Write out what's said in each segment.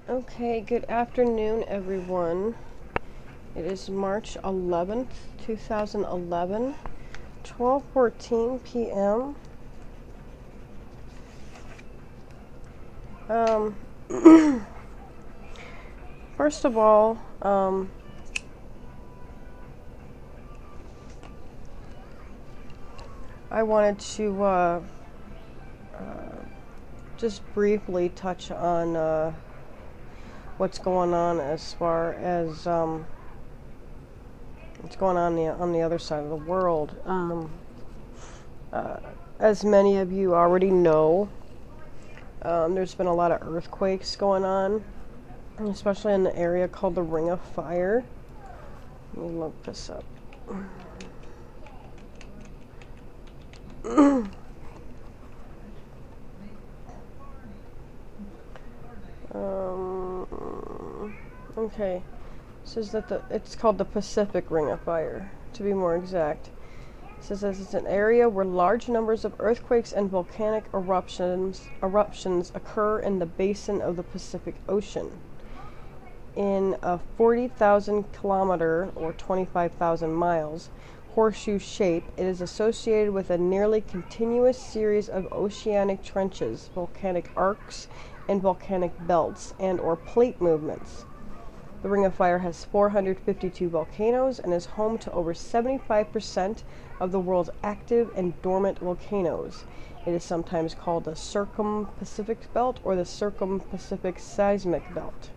Okay, good afternoon, everyone. It is March 11th, 2011, 12:14 p.m. Um, First of all, I wanted to just briefly touch on what's going on as far as what's going on the other side of the world. As many of you already know, there's been a lot of earthquakes going on, especially in the area called the Ring of Fire. Let me look this up. Okay. It says that it's called the Pacific Ring of Fire, to be more exact. It says that it's an area where large numbers of earthquakes and volcanic eruptions occur in the basin of the Pacific Ocean. In a 40,000 kilometer or 25,000 miles horseshoe shape, it is associated with a nearly continuous series of oceanic trenches, volcanic arcs, and volcanic belts and or plate movements. The Ring of Fire has 452 volcanoes and is home to over 75% of the world's active and dormant volcanoes. It is sometimes called the Circum-Pacific Belt or the Circum-Pacific Seismic Belt.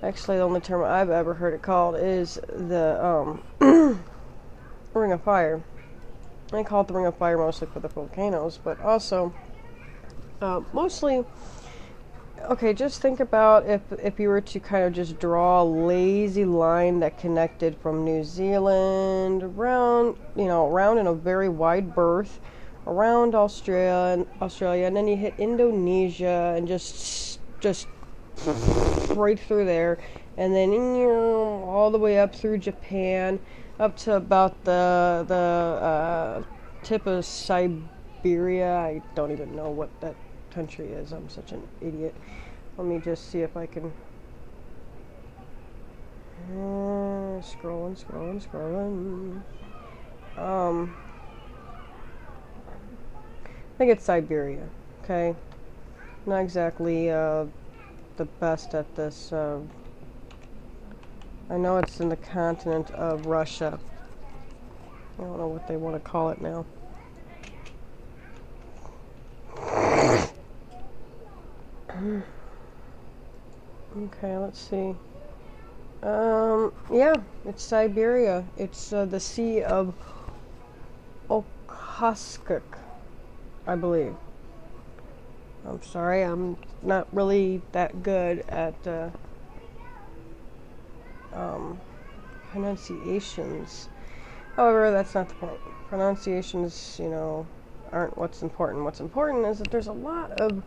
Actually, the only term I've ever heard it called is the Ring of Fire. I call it the Ring of Fire mostly for the volcanoes, but also mostly, okay, just think about if you were to kind of just draw a lazy line that connected from New Zealand around in a very wide berth around Australia, and then you hit Indonesia and just right through there, and then all the way up through Japan, up to about the tip of Siberia. I don't even know what that country is. I'm such an idiot. Let me just see if I can scrolling. I think it's Siberia. Okay, not exactly the best at this. I know it's in the continent of Russia. I don't know what they want to call it now. Okay, let's see. Yeah, it's Siberia. It's the Sea of Okhotsk, I believe. I'm sorry, I'm not really that good at pronunciations. However, that's not the point. Pronunciations, aren't what's important. What's important is that there's a lot of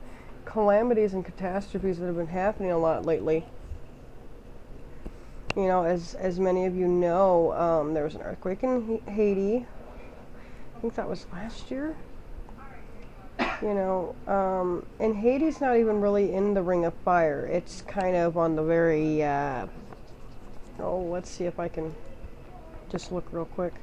calamities and catastrophes that have been happening a lot lately. As many of you know, there was an earthquake in Haiti. I think that was last year. And Haiti's not even really in the Ring of Fire. It's kind of on the very, let's see if I can just look real quick.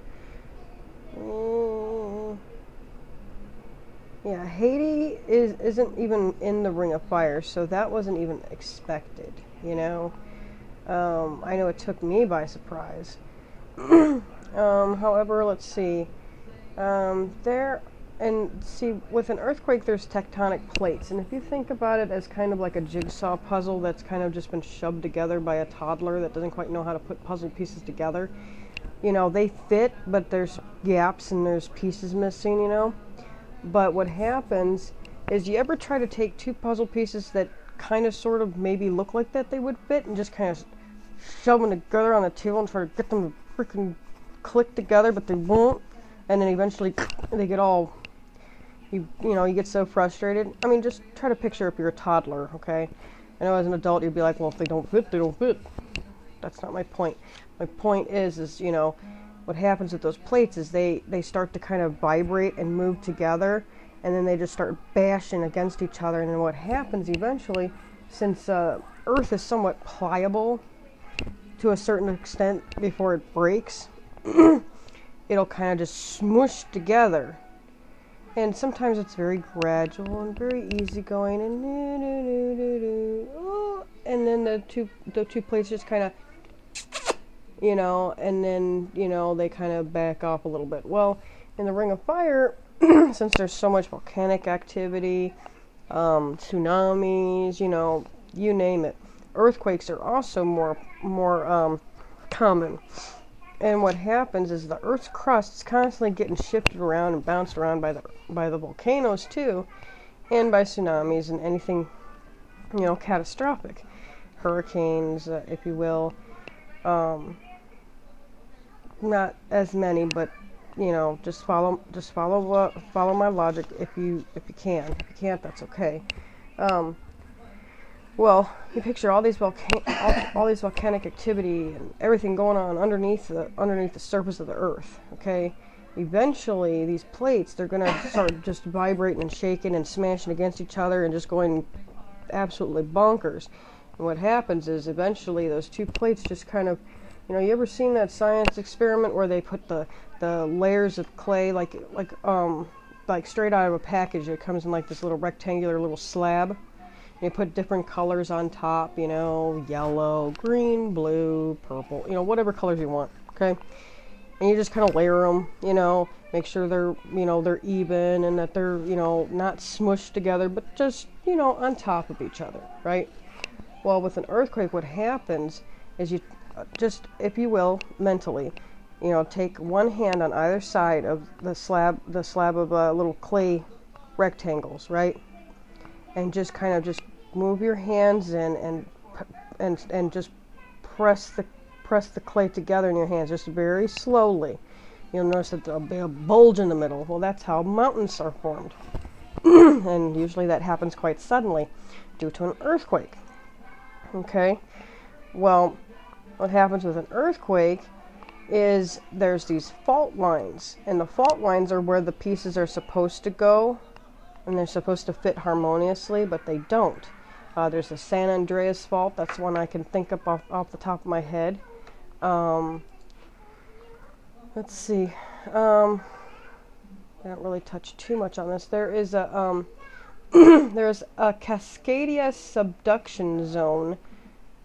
Yeah, Haiti isn't even in the Ring of Fire, so that wasn't even expected, I know it took me by surprise. However, let's see. With an earthquake, there's tectonic plates, and if you think about it as kind of like a jigsaw puzzle that's kind of just been shoved together by a toddler that doesn't quite know how to put puzzle pieces together, they fit, but there's gaps and there's pieces missing, But what happens is, you ever try to take two puzzle pieces that kind of sort of maybe look like that they would fit and just kind of shove them together on the table and try to get them to freaking click together, but they won't, and then eventually they get all... You get so frustrated. I mean, just try to picture if you're a toddler, okay? I know as an adult you'd be like, well, if they don't fit, they don't fit. That's not my point. My point is what happens with those plates is they start to kind of vibrate and move together, and then they just start bashing against each other. And then what happens eventually, since Earth is somewhat pliable to a certain extent before it breaks, it'll kind of just smush together. And sometimes it's very gradual and very easygoing, and then the two plates just kind of, and then they kind of back off a little bit. Well, in the Ring of Fire, since there's so much volcanic activity, tsunamis, you name it, earthquakes are also more common. And what happens is the Earth's crust is constantly getting shifted around and bounced around by the volcanoes too, and by tsunamis and anything, catastrophic, hurricanes, if you will. Not as many, but just follow my logic if you can. If you can't, that's okay. Well, you picture all these volcanic activity and everything going on underneath the surface of the Earth. Okay, eventually these plates, they're gonna start just vibrating and shaking and smashing against each other and just going absolutely bonkers. And what happens is eventually those two plates just kind of, you ever seen that science experiment where they put the layers of clay like straight out of a package? It comes in like this little rectangular little slab. You put different colors on top, yellow, green, blue, purple, whatever colors you want, okay? And you just kind of layer them, make sure they're, they're even and that they're, not smushed together, but just, on top of each other, right? Well, with an earthquake, what happens is you just, if you will, mentally, take one hand on either side of the slab of little clay rectangles, right? And just kind of just move your hands in and just press the clay together in your hands, just very slowly. You'll notice that there'll be a bulge in the middle. Well, that's how mountains are formed. And usually that happens quite suddenly due to an earthquake. Okay? Well, what happens with an earthquake is there's these fault lines, and the fault lines are where the pieces are supposed to go, and they're supposed to fit harmoniously, but they don't. There's the San Andreas Fault. That's one I can think of off the top of my head. Let's see. I don't really touch too much on this. There is a there's a Cascadia subduction zone,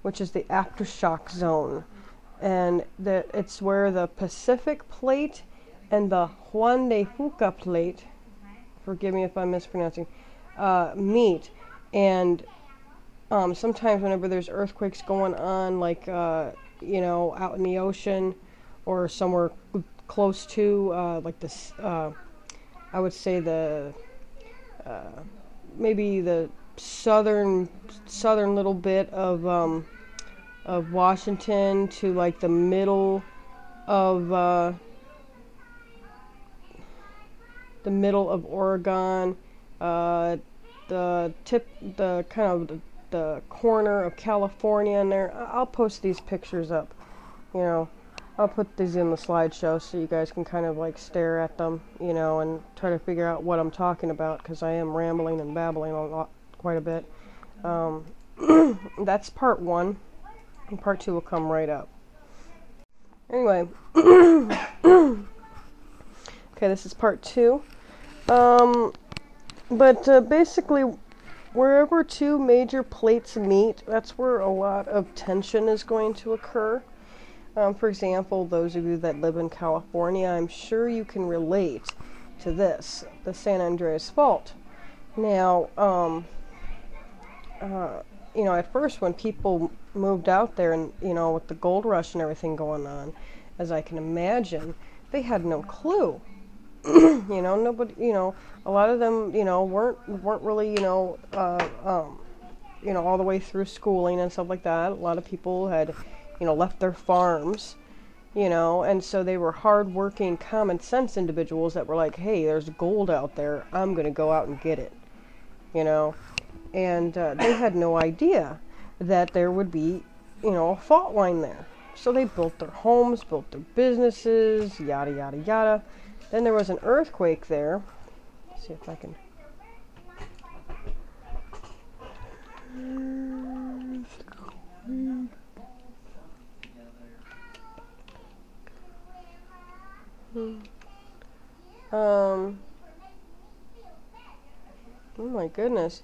which is the aftershock zone, and it's where the Pacific Plate and the Juan de Fuca Plate, forgive me if I'm mispronouncing, meet. And sometimes whenever there's earthquakes going on, like out in the ocean or somewhere close to like this, I would say the maybe the southern little bit of Washington to like the middle of Oregon, the corner of California in there. I'll post these pictures up. I'll put these in the slideshow so you guys can kind of like stare at them, and try to figure out what I'm talking about, because I am rambling and babbling quite a bit. That's part one, and part two will come right up. Anyway, okay, this is part two. But basically, wherever two major plates meet, that's where a lot of tension is going to occur. For example, those of you that live in California, I'm sure you can relate to this, the San Andreas Fault. Now, at first when people moved out there and, with the gold rush and everything going on, as I can imagine, they had no clue. Nobody, a lot of them, weren't really, all the way through schooling and stuff like that. A lot of people had, left their farms, and so they were hard-working, common-sense individuals that were like, hey, there's gold out there, I'm going to go out and get it, and they had no idea that there would be, a fault line there. So they built their homes, built their businesses, yada, yada, yada. Then there was an earthquake there. Let's see if I can goodness.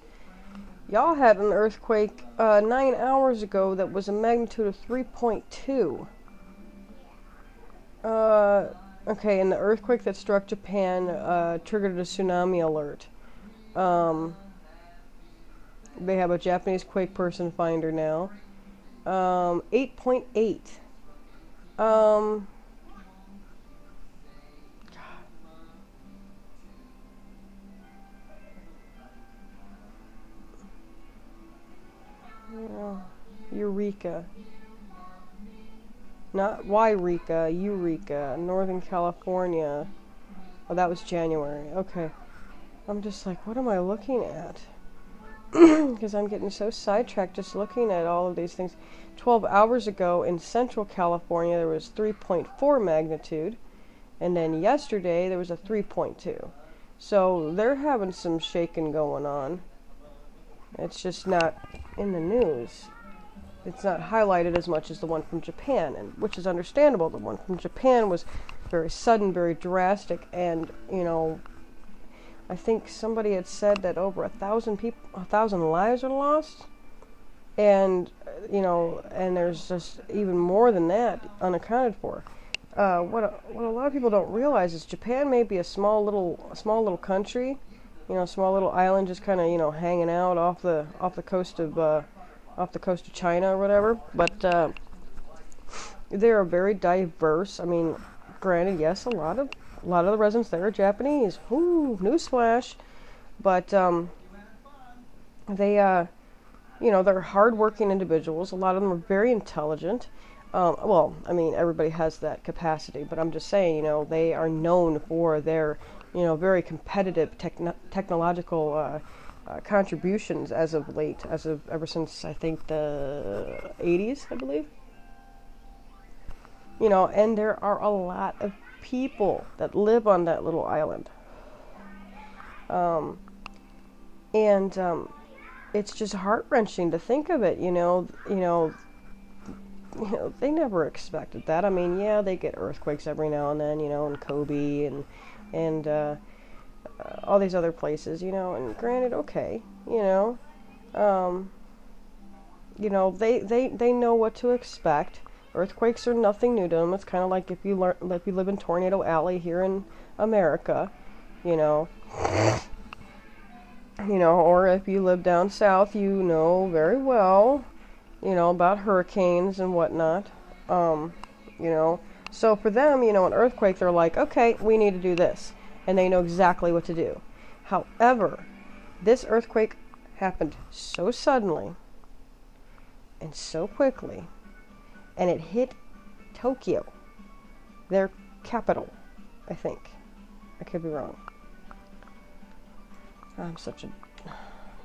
Y'all had an earthquake 9 hours ago that was a magnitude of 3.2. Okay, and the earthquake that struck Japan triggered a tsunami alert. They have a Japanese quake person finder now. 8.8. Eureka. Not Yreka, Eureka, Northern California. Oh, that was January. Okay. I'm just like, what am I looking at? Because I'm getting so sidetracked just looking at all of these things. 12 hours ago in Central California, there was 3.4 magnitude. And then yesterday, there was a 3.2. So they're having some shaking going on. It's just not in the news. It's not highlighted as much as the one from Japan, and which is understandable. The one from Japan was very sudden, very drastic, and, you know, I think somebody had said that over 1,000 lives are lost, and, you know, and there's just even more than that unaccounted for. What a lot of people don't realize is Japan may be a small little country, you know, small little island, just kind of, you know, hanging out off the coast of China or whatever. But they are very diverse. I mean, granted, yes, a lot of the residents there are Japanese. Ooh, newsflash! But they, you know, they're hardworking individuals. A lot of them are very intelligent. Well, I mean, everybody has that capacity, but I'm just saying, you know, they are known for their, you know, very competitive technological contributions as of late, ever since I think the 80s, I believe. You know, and there are a lot of people that live on that little island. It's just heart-wrenching to think of it, you know, they never expected that. I mean, yeah, they get earthquakes every now and then, you know, in Kobe and all these other places, you know, and granted, okay, you know, they know what to expect. Earthquakes are nothing new to them. It's kind of like if you live in Tornado Alley here in America, you know, or if you live down south, you know very well, you know, about hurricanes and whatnot, you know. So for them, you know, an earthquake, they're like, okay, we need to do this, and they know exactly what to do. However, this earthquake happened so suddenly and so quickly, and it hit Tokyo, their capital, I think. I could be wrong. I'm such an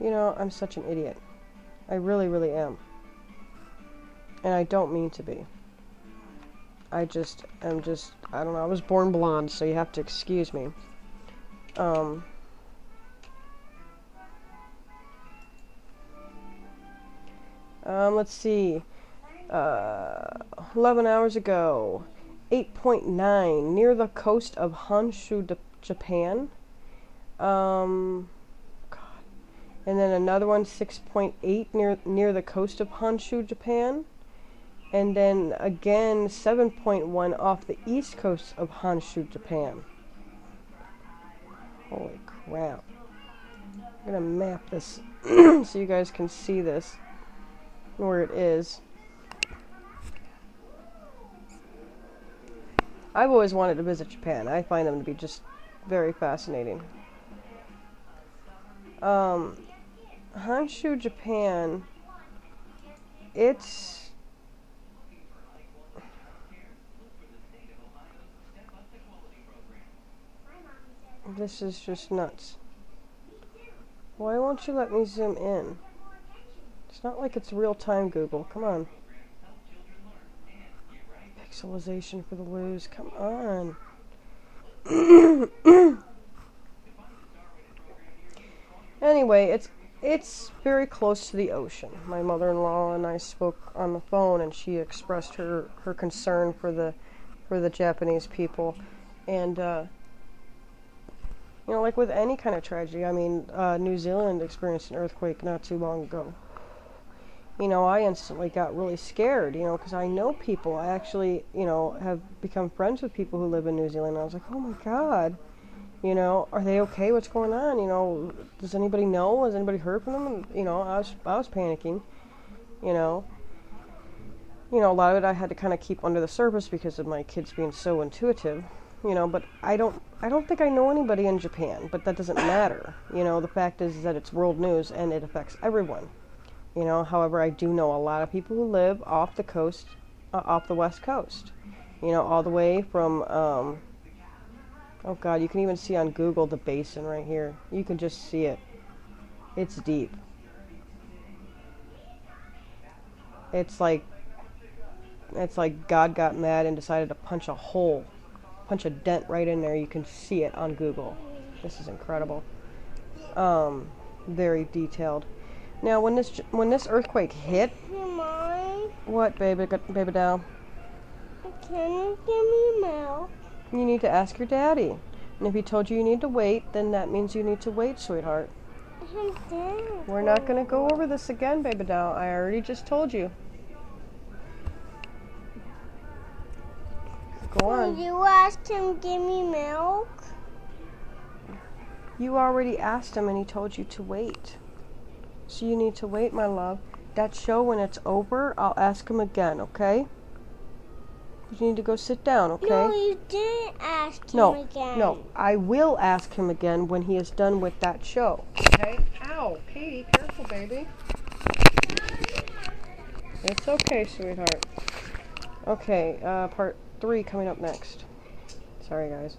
idiot. I really, really am. And I don't mean to be. I don't know, I was born blonde, so you have to excuse me. Let's see. 11 hours ago, 8.9 near the coast of Honshu, Japan. God. And then another one, 6.8 near the coast of Honshu, Japan. And then again, 7.1 off the east coast of Honshu, Japan. Holy crap. I'm gonna map this so you guys can see this, where it is. I've always wanted to visit Japan. I find them to be just very fascinating. Honshu, Japan, this is just nuts. Why won't you let me zoom in? It's not like it's real-time, Google. Come on. Pixelization for the lose. Come on. Anyway, it's very close to the ocean. My mother-in-law and I spoke on the phone, and she expressed her concern for the Japanese people, and You know, like with any kind of tragedy. I mean, New Zealand experienced an earthquake not too long ago. You know, I instantly got really scared, you know, because I know people. I actually, you know, have become friends with people who live in New Zealand. I was like, oh my God, you know, are they okay? What's going on? You know, does anybody know? Has anybody heard from them? And, you know, I was panicking, you know. You know, a lot of it I had to kind of keep under the surface because of my kids being so intuitive, you know, but I don't think I know anybody in Japan, but that doesn't matter. You know, the fact is that it's world news and it affects everyone. You know, however, I do know a lot of people who live off the coast, off the west coast. You know, all the way from, oh God, you can even see on Google the basin right here. You can just see it. It's deep. It's like God got mad and decided to punch a dent right in there. You can see it on Google. This is incredible. Very detailed. Now, when this earthquake hit, Mom, what, baby doll? can you give me milk? You need to ask your daddy. And if he told you need to wait, then that means you need to wait, sweetheart. We're not going to go over this again, baby doll. I already just told you. Go on. Will you ask him to give me milk? You already asked him and he told you to wait. So you need to wait, my love. That show, when it's over, I'll ask him again, okay? You need to go sit down, okay? No, you didn't ask him again. No, I will ask him again when he is done with that show, okay? Ow, Katie, careful, baby. It's okay, sweetheart. Okay, part 3 coming up next. Sorry, guys.